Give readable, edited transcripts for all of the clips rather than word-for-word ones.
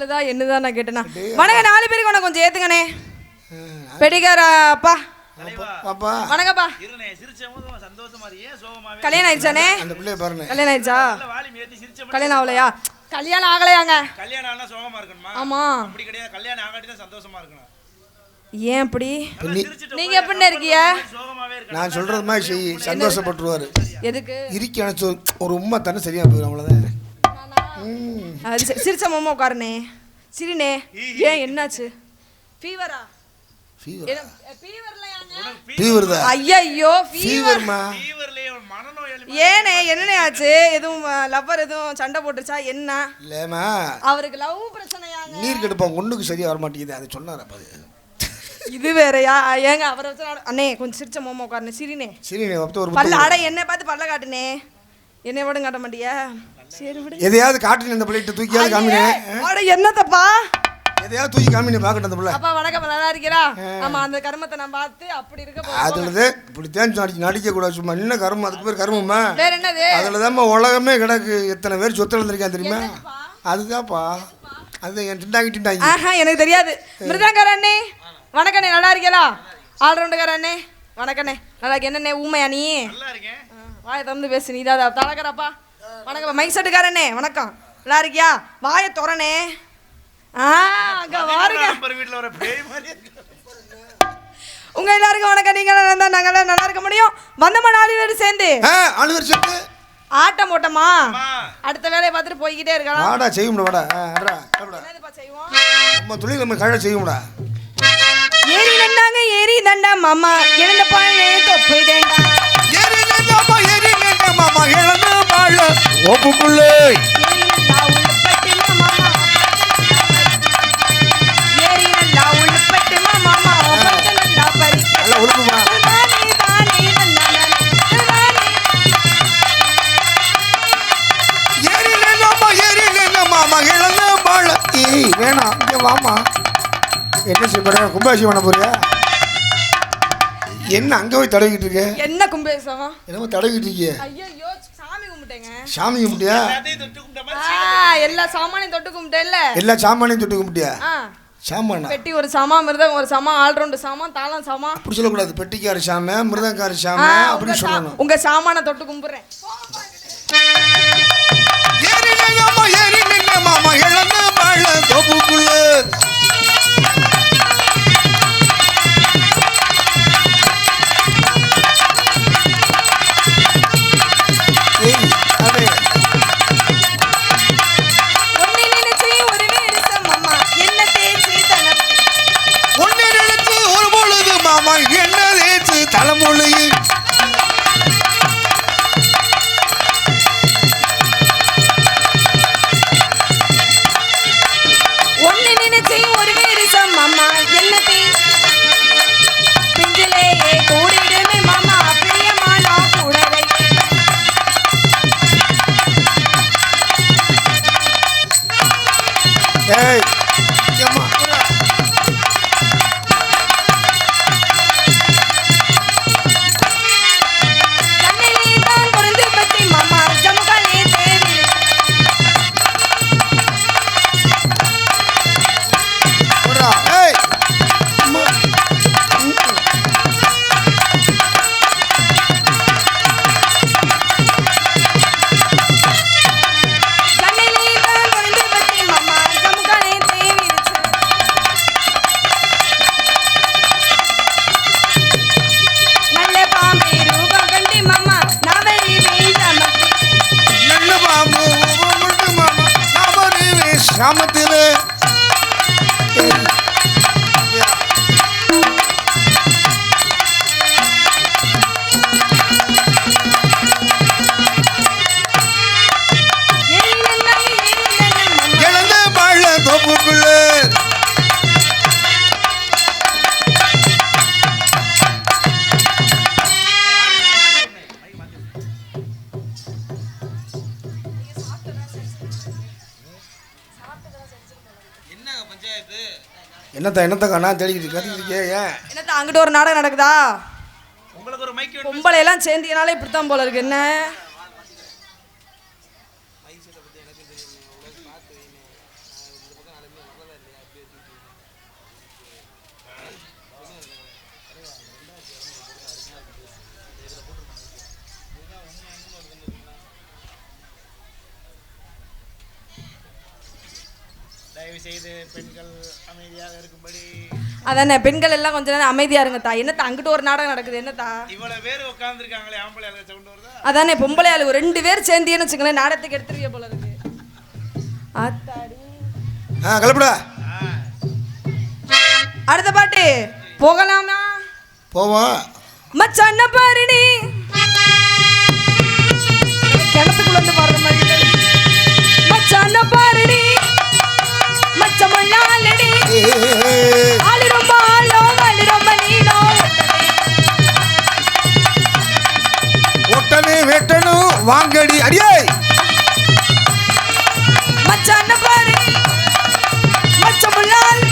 சொல்லுதா என்னதான் நான் கேட்டேனா. வணக்கம் 4 பேருக்கு வணக்கம் கொஞ்சம் ஏத்துங்கண்ணே. பெடிகார அப்பா அப்பா வணக்கம்ப்பா. கல்யாணம் ஆயிடுச்சானே? அந்த பிள்ளைய பாருங்க. கல்யாணம் ஆயிடுச்சா? கல்யாணம் ஆகலையா? கல்யாணம் ஆகலையாங்க. கல்யாணம் ஆனா சோகமா இருக்கணுமா? ஆமா அப்படி கிடையாது, கல்யாணம் ஆகாட்டி தான் சந்தோஷமா இருக்கணும். ஏன் அப்படி? நீங்க எப்படி இருக்கீங்க? நான் சொல்றது மாதிரி செய், சந்தோஷப்பட்டுருவாரு. எதுக்கு? இரிக்க அணைச்சு ஒரு உண்மை தானே சரியா போயிடும், அவ்வளோதான். சிரிச்ச மாமா உட்காருனே, சிரினே. ஏன் என்னாச்சு? ஃபீவரா? ஃபீவர்தா? ஐயோ ஃபீவர்மா? ஏனே என்னனே ஆச்சு? எதுவும் லவ்வர் எதுவும் சண்டை போட்டுச்சா என்ன? இல்லைம்மா, அவருக்கு லவ் பிரச்சனையாங்க. நீர் கெடுப்பாங்க, ஒண்ணுக்கு சரியா வர மாட்டேங்குது. அது சொன்னார் அப்பா. இது வேறயா? ஏங்க அவரை வச்சு அண்ணே கொஞ்சம் சிரிச்ச மாமா உட்காருனே, சிரினே. சிரினே ஒரு பல்ல அட என்ன பார்த்து பல்ல காட்டுனே. என்னை விட காட்ட மாட்டியா? சரி விடு. எதையாவது காட்டுங்க, இந்த பிள்ளைகிட்ட தூக்கியாவது காமினே. அட என்னத்தப்பா? எதையாவது தூக்கி காமினே பார்க்கட்டும் அந்த பிள்ளை. அப்பா வணக்கம், நல்லா இருக்கீரா? ஆமா, அந்த கர்மத்தை நான் பார்த்து அப்படி இருக்க போறேன். அதுலதே இப்படி தேன் நடிக்க கூடாது. சும்மா என்ன கர்மம்? அதுக்கு பேர் கர்மமா? வேற என்னது? அதுலதான் உலகமே கிடக்கு. எத்தனை பேர் சொத்து எழுந்திருக்கான் தெரியுமா? அதுதான்ப்பா. அது என் டிண்டாங்கி. ஆஹா, எனக்கு தெரியாது. மிருதங்கர அண்ணே வணக்கண்ணே, நல்லா இருக்கீங்களா? ஆல்ரவுண்டுக்கார அண்ணே வணக்கண்ணே, நல்லா இருக்கு. என்னண்ணே ஊமையா நீ? நல்லா இருக்கேன். வாயை திறந்து பேசு. நீதான் தலக்கறப்பா. வணக்கம் மைக் செட்டுக்காரண்ணே வணக்கம், நல்லா இருக்கியா? வாயை திறனே. அங்க வாருங்க. வீட்டுல வர பேய் மாதிரி உங்க எல்லாருக்கும் வணக்கம். நீங்க நாங்களாம் நல்லா இருக்க முடியும். வந்தமா 4 பேர் சேர்ந்து ஆட்டம் போட்டமா அடுத்த வேலையை பார்த்துட்டு போய்கிட்டே இருக்கலாம். வாடா செய்யும்டா, வாடா. என்னதுப்பா செய்வோம்? நம்ம தொழில் நம்ம கழ செய்யும்டா. ஏரி நண்டாங்க ஏரி தண்டா மாமா எழுந்த பாழே தொப்பு தேண்டா. ஏரி நண்டாமா ஏரி நண்டா மாமா எழுந்த பாழ ஓப்புக்குள்ளே. ஏரி நண்டா உள்பட்டு மாமா, ஏரி நண்டா உள்பட்டு மாமா ஒப்பட்டு நண்டா பறிக்க. நல்ல உழுப்புமா. ஏரி நண்டாமா ஏரி நண்டா மாமா எழுந்த பாழ. ஏய் வேணாம், இங்க வாமா. என்ன செய்ய கும்பாசி பண்ண போறியா? என்ன அங்க போய் தடவிக்கிட்டு இருக்க? என்ன கும்பேசமா? என்னமோ தடவிக்கிட்டு இருக்கிய? ஐயோ சாமி கும்பிட்டேங்க. சாமி கும்பிட்டியா? எல்லா சாமானையும் தொட்டு கும்பிட்டேன்ல. எல்லா சாமானையும் தொட்டு கும்பிட்டியா? சாமானா? பெட்டி ஒரு சாமா, மிருதம் ஒரு சாமா, ஆல்ரவுண்ட் சாமா, தாளம் சாமா. அப்படி சொல்லக்கூடாது. பெட்டிக்கார சாம, மிருதங்கார சாம அப்படி சொல்லணும். உங்க சாமான தொட்டு கும்பிடுறேன். ஏறி நின்னம்மா ஏறி நின்னம்மா இழந்து வாழ தொப்புக்குள்ள. தலைமொழி ஒன்னு நினைச்சு ஒரு வேரிசம் மாமா என்னத்தை பிஞ்சிலே கூடிடுமே மாமா பிரியமானா கூடலை. ஏய் கிராமத்தில் இழந்த வாழ தொப்புக்குள்ள. என்னத்த கண்ணா தேடிக்கிட்டு கத்திக்கிட்டு ஏன் என்னத்த அங்கிட்ட ஒரு நாடகம் நடக்குதா? உங்களுக்கு ஒரு மைக் பொம்பளை எல்லாம் சேர்ந்தீங்கனாலே இப்படித்தான் போல இருக்கு. என்ன செய்து பெண்கள் அமைதியாக இருக்கும்படி. அதானே பெண்கள் எல்லாம் கொஞ்ச நேரம் அமைதியா இருங்கத்தா. என்னத்தா அங்கிட்டு ஒரு நாடகம் நடக்குது என்னத்தா? இவ்வளவு பேர் உட்கார்ந்துருக்காங்களே, ஆம்பளை ஆளுங்க சவுண்ட் வருதா? அதானே பொம்பளை ஆளு 2 பேர் சேர்ந்தீன்னு வச்சுங்களேன், நாடகத்துக்கு எடுத்துருவிய போல இருக்கு. ஆத்தாடி. கிளப்புடா. அடுத்த பாட்டு போகலாமா? போவோம். மச்சான் பாருடி கிணத்துக்குள்ள இருந்து பாடுற மாதிரி. மச்சான் பாருடி மச்சமல்லாலடி ஆளு ரொம்ப ஆளோ ஆளு ரொம்ப நீளோ ஒட்டனே வெட்டணும் வாங்கடி அடியே. மச்சான் பாருடி மச்சமல்லால்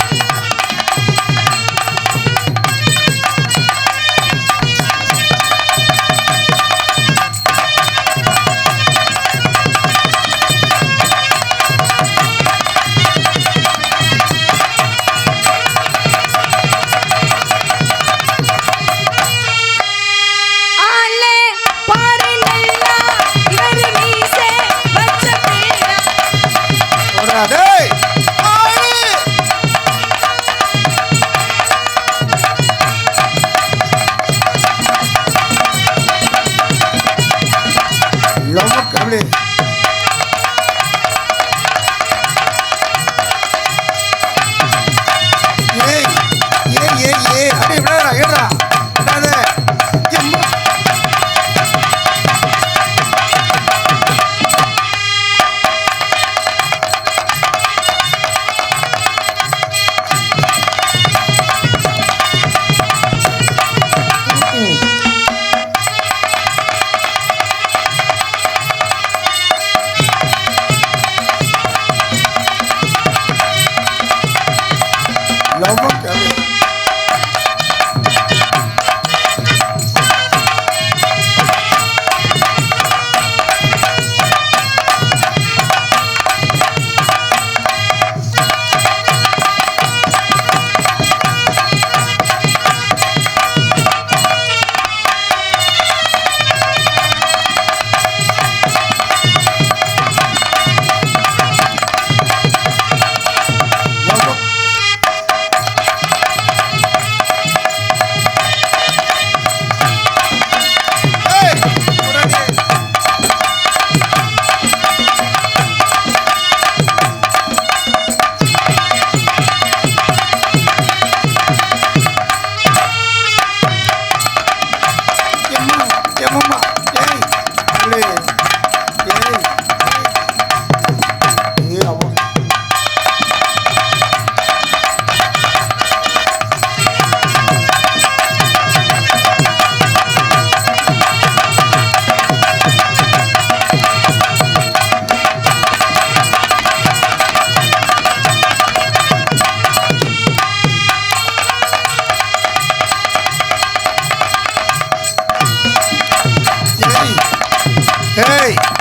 Hey!